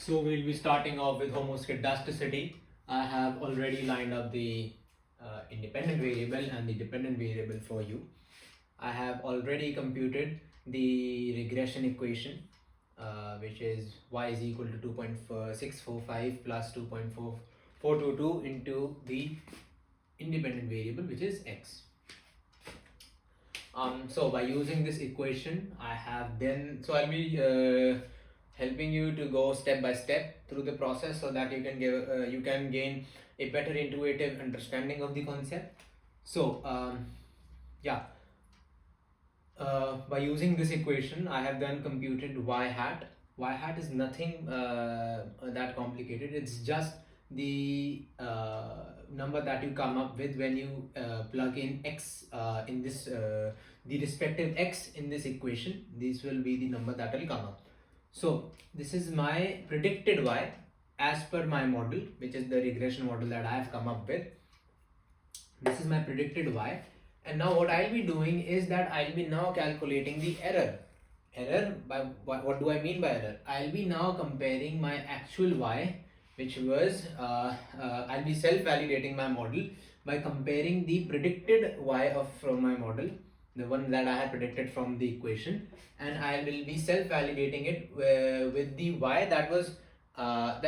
So we'll be starting off with homoskadasticity. I have already lined up the independent variable and the dependent variable for you. I have already computed the regression equation, which is y is equal to 2.645 plus 2.4422 into the independent variable, which is x. So by using this equation, I'll be helping you to go step by step through the process so that you can gain a better intuitive understanding of the concept. So yeah, by using this equation, I have then computed y hat. Y hat is nothing that complicated. It's just the number that you come up with when you plug in x in this the respective x in this equation. This will be the number that will come up. So this is my predicted y as per my model, which is the regression model that I have come up with. This is my predicted y, and now what I'll be doing is that I'll be now calculating the error. What do I mean by error? I'll be now comparing my actual y, which was I'll be self-validating my model by comparing the predicted y from my model, the one that I had predicted from the equation, and I will be self-validating it with the y that was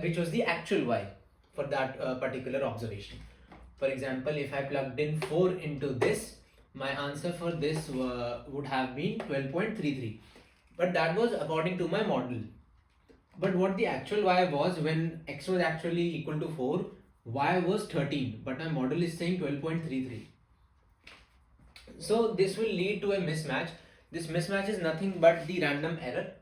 which was the actual y for that particular observation. For example, if I plugged in 4 into this, my answer for this would have been 12.33. But that was according to my model. But what the actual y was when x was actually equal to 4, y was 13. But my model is saying 12.33. So this will lead to a mismatch. This mismatch is nothing but the random error.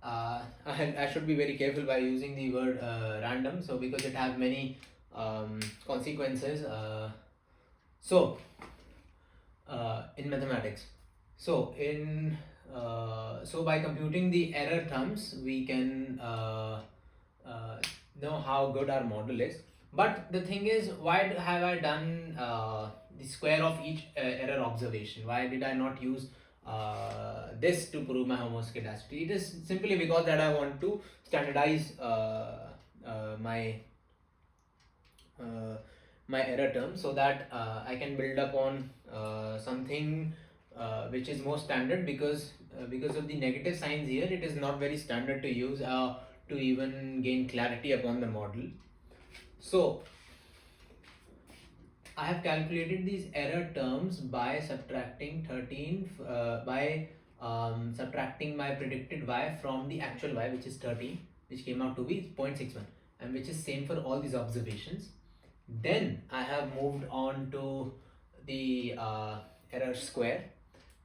I should be very careful by using the word random, so because it has many consequences. In mathematics, so by computing the error terms, we can know how good our model is. But the thing is, why have I done the square of each error observation? Why did I not use this to prove my homoscedasticity? It is simply because that I want to standardize my error term, so that I can build up on something which is more standard, because of the negative signs here, it is not very standard to use to even gain clarity upon the model. So I have calculated these error terms by subtracting 13 subtracting my predicted y from the actual y, which is 13, which came out to be 0.61, and which is same for all these observations. Then I have moved on to the error square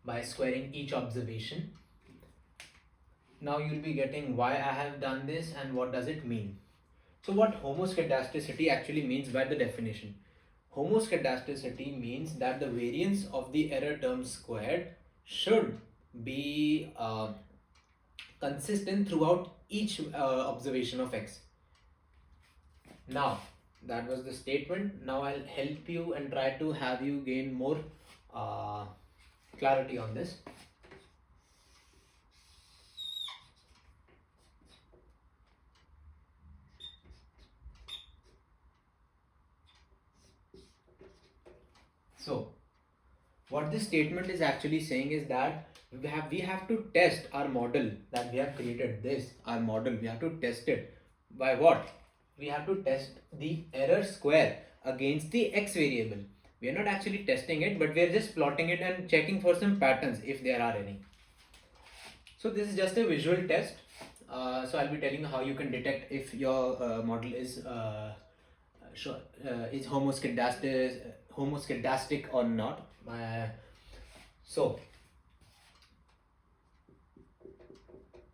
by squaring each observation. Now you'll be getting why I have done this and what does it mean. So what homoscedasticity actually means by the definition. Homoscedasticity means that the variance of the error term squared should be consistent throughout each observation of x. Now that was the statement. Now I'll help you and try to have you gain more clarity on this. So what this statement is actually saying is that we have to test our model that we have created. Our model, we have to test it by what? We have to test the error square against the x variable. We are not actually testing it, but we are just plotting it and checking for some patterns if there are any. So this is just a visual test. So I'll be telling you how you can detect if your model is homoscedastic or not. So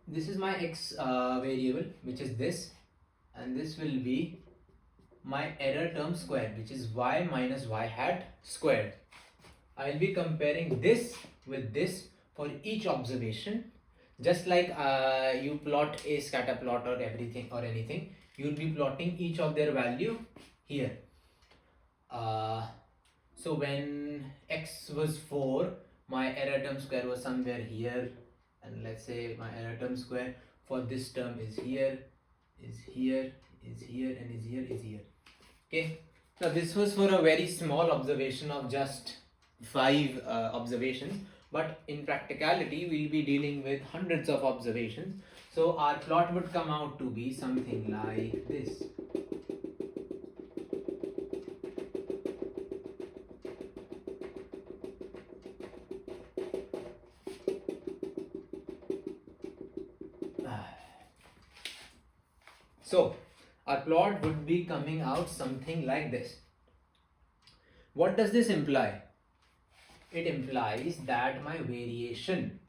this is my x variable, which is this, and this will be my error term squared, which is y minus y hat squared. I will be comparing this with this for each observation, just like you plot a scatter plot or anything. You will be plotting each of their value here. So when x was 4, my error term square was somewhere here, and let's say my error term square for this term is here, is here, is here, and is here, is here. Okay. Now this was for a very small observation of just 5 observations, but in practicality we'll be dealing with hundreds of observations. So our plot would come out to be something like this. So our plot would be coming out something like this. What does this imply? It implies that my variation,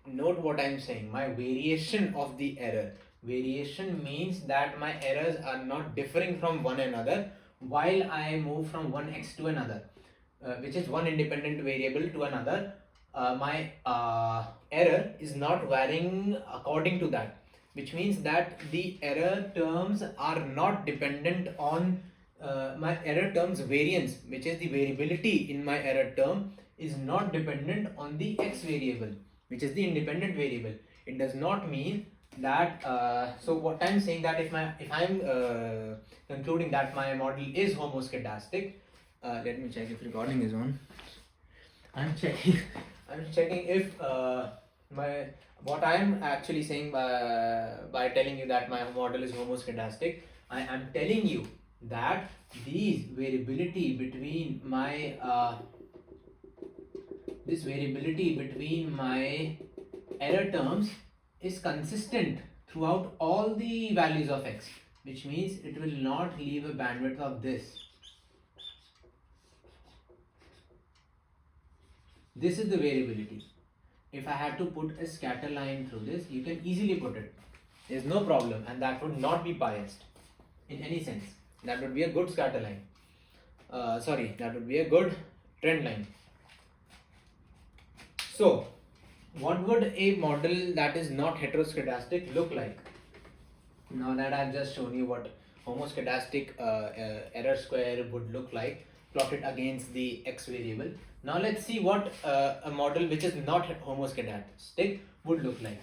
note what I'm saying, my variation of the error. Variation means that my errors are not differing from one another while I move from one x to another, which is one independent variable to another. My error is not varying according to that, which means that the error terms are not dependent on my error terms variance, which is the variability in my error term, is not dependent on the x variable, which is the independent variable. It does not mean that so what I'm saying, that if I'm concluding that my model is homoscedastic, let me check if recording is on. I'm checking I'm checking if my what I'm actually saying by telling you that my model is homoscedastic. I am telling you that these variability between my this variability between my error terms is consistent throughout all the values of x, which means it will not leave a bandwidth of this. This is the variability. If I had to put a scatter line through this, you can easily put it. There's no problem, and that would not be biased in any sense. That would be a good scatter line. That would be a good trend line. So, what would a model that is not heteroscedastic look like? Now that I've just shown you what homoscedastic error square would look like, plotted against the x variable. Now let's see what a model which is not homoscedastic would look like.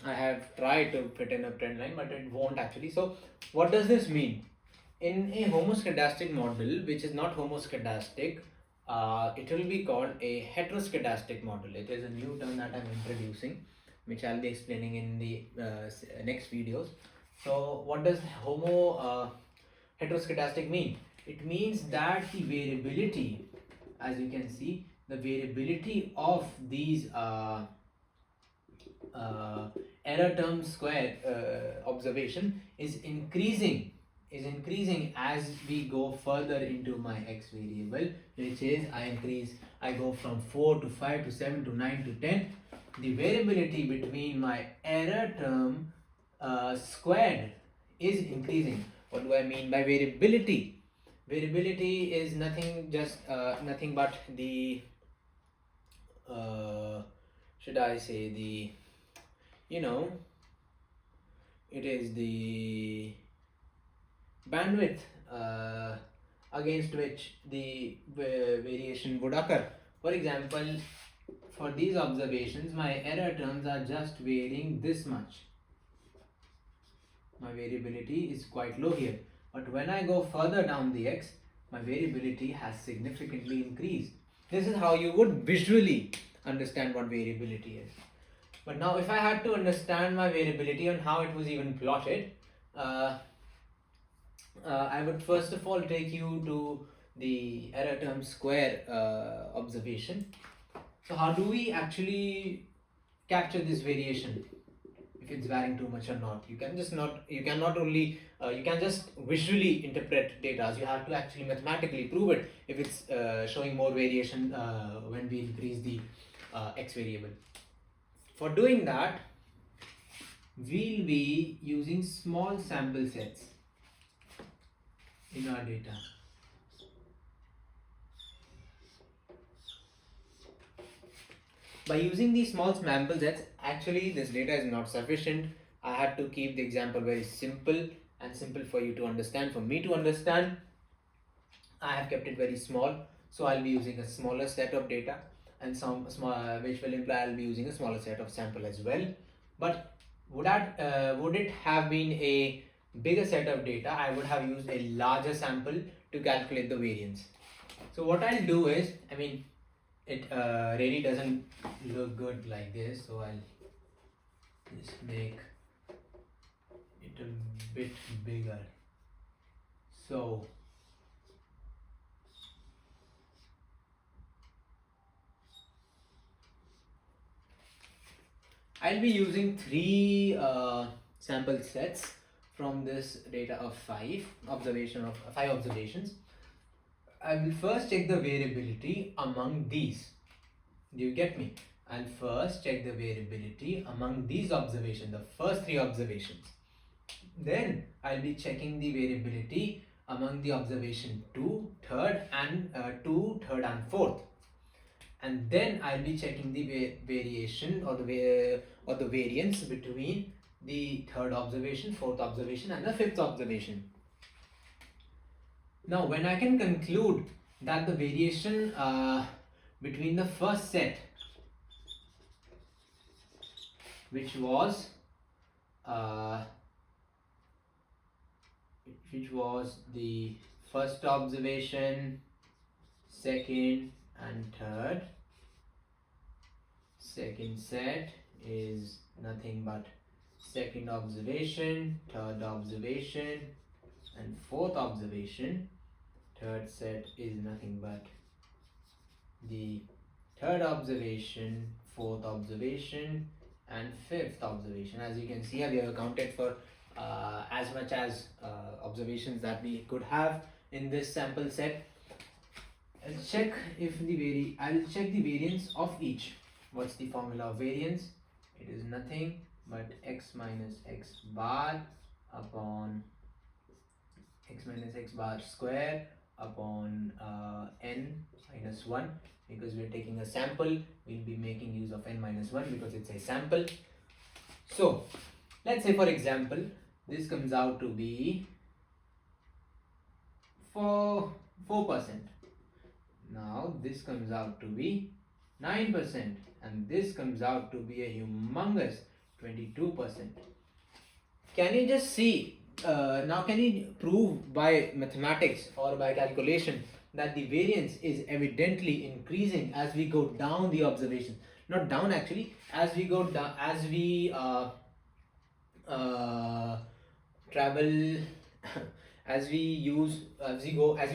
I have tried to fit in a trend line, but it won't actually. So what does this mean? In a homoscedastic model, which is not homoscedastic, it will be called a heteroscedastic model. It is a new term that I'm introducing, which I'll be explaining in the next videos. So what does heteroscedastic mean? It means that the variability, as you can see, the variability of these error term square observation is increasing as we go further into my x variable, which is I go from 4 to 5 to 7 to 9 to 10. The variability between my error term squared is increasing. What do I mean by variability? Variability is nothing but the should I say the it is the bandwidth against which the variation would occur. For example, for these observations, my error terms are just varying this much. My variability is quite low here. But when I go further down the x, my variability has significantly increased. This is how you would visually understand what variability is. But now if I had to understand my variability and how it was even plotted, I would first of all take you to the error term square observation. So how do we actually capture this variation, if it's varying too much or not? You can just not, you cannot only you can just visually interpret data. You have to actually mathematically prove it if it's showing more variation when we increase the x variable. For doing that, we'll be using small sample sets in our data. By using these small sample sets, actually this data is not sufficient. I had to keep the example very simple and simple for you to understand, for me to understand. I have kept it very small, so I'll be using a smaller set of data, and some small, which will imply I'll be using a smaller set of sample as well. But would it have been a bigger set of data, I would have used a larger sample to calculate the variance. So what I'll do is, I mean, it really doesn't look good like this, so I'll just make it a bit bigger. So I'll be using three sample sets from this data of five observations. I will first check the variability among these. Do you get me? I'll first check the variability among these observations, the first three observations. Then I'll be checking the variability among the observation 2, 3rd and 2, 3rd and 4th. And then I'll be checking the variation or the variance between the 3rd observation, 4th observation and the 5th observation. Now when I can conclude that the variation between the first set, which was the first observation, second and third, second set is nothing but second observation, third observation and fourth observation. Third set is nothing but the third observation, fourth observation and fifth observation. As you can see here, we have accounted for as much as observations that we could have in this sample set. I'll check the variance of each. What's the formula of variance? It is nothing but x minus x bar upon x minus x bar square upon n minus 1. Because we're taking a sample, we'll be making use of n minus 1 because it's a sample. So let's say, for example, this comes out to be 4%. Now this comes out to be 9% and this comes out to be a humongous 22%. Can you just see, now can you prove by mathematics or by calculation that the variance is evidently increasing as we go down the observations? Not down actually, as we go down, as we travel as we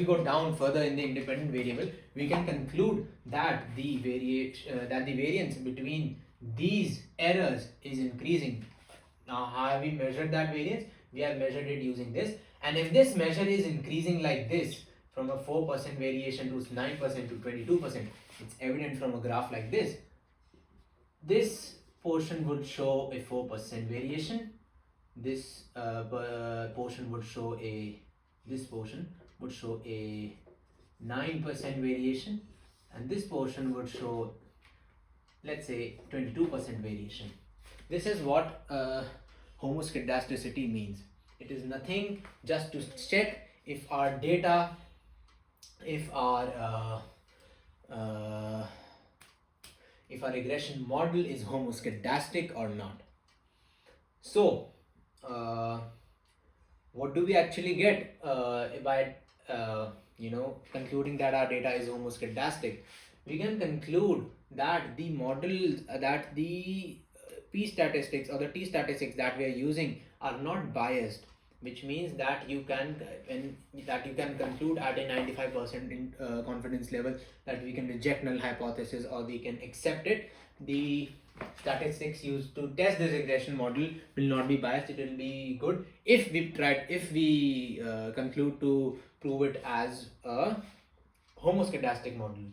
go down further in the independent variable, we can conclude that the variance between these errors is increasing. Now how have we measured that variance? We have measured it using this, and if this measure is increasing like this from a 4% variation to 9% to 22%, it's evident from a graph like this. This portion would show a 4% variation. This portion would show a 9% variation, and this portion would show, let's say, 22% variation. This is what homoskadasticity means. It is nothing just to check if our data, if our regression model is homoscedastic or not. So what do we actually get by concluding that our data is homoscedastic? We can conclude that the model, that the p statistics or the t statistics that we are using are not biased. which means that you can conclude at a 95% confidence level that we can reject null hypothesis or we can accept it. The statistics used to test this regression model will not be biased, it will be good if we conclude to prove it as a homoscedastic model.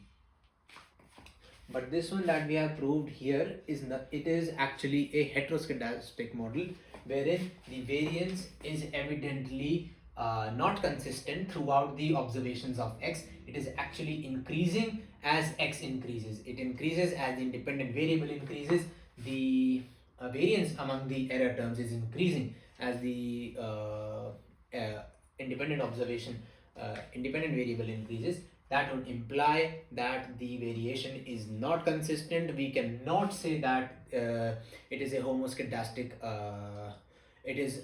But this one that we have proved here is not, it is actually a heteroscedastic model wherein the variance is evidently not consistent throughout the observations of x. It is actually increasing as x increases. It increases as the independent variable increases. The variance among the error terms is increasing as the independent independent variable increases. That would imply that the variation is not consistent. We cannot say that it is a homoscedastic, it is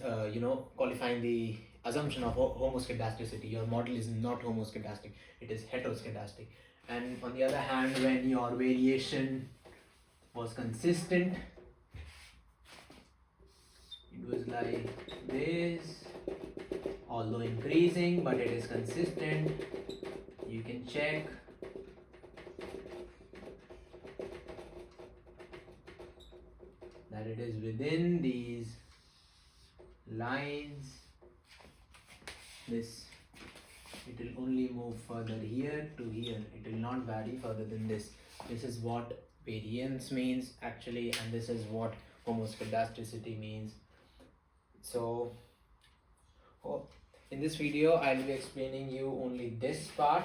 qualifying the assumption of homoscedasticity. Your model is not homoscedastic, it is heteroscedastic. And on the other hand, when your variation was consistent, it was like this, although increasing, but it is consistent. You can check that it is within these lines. This, it will only move further here to here, it will not vary further than this. This is what variance means actually, and this is what homoscedasticity means. So in this video I'll be explaining you only this part.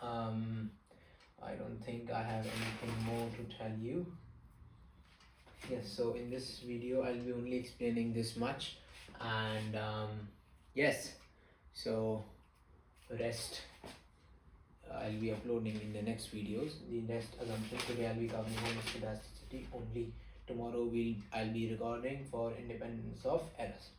I don't think I have anything more to tell you. Yes, so in this video I'll be only explaining this much, and yes, so the rest I'll be uploading in the next videos. The next assumption, today I'll be covering homoskadasticity only. Tomorrow I'll be recording for independence of errors.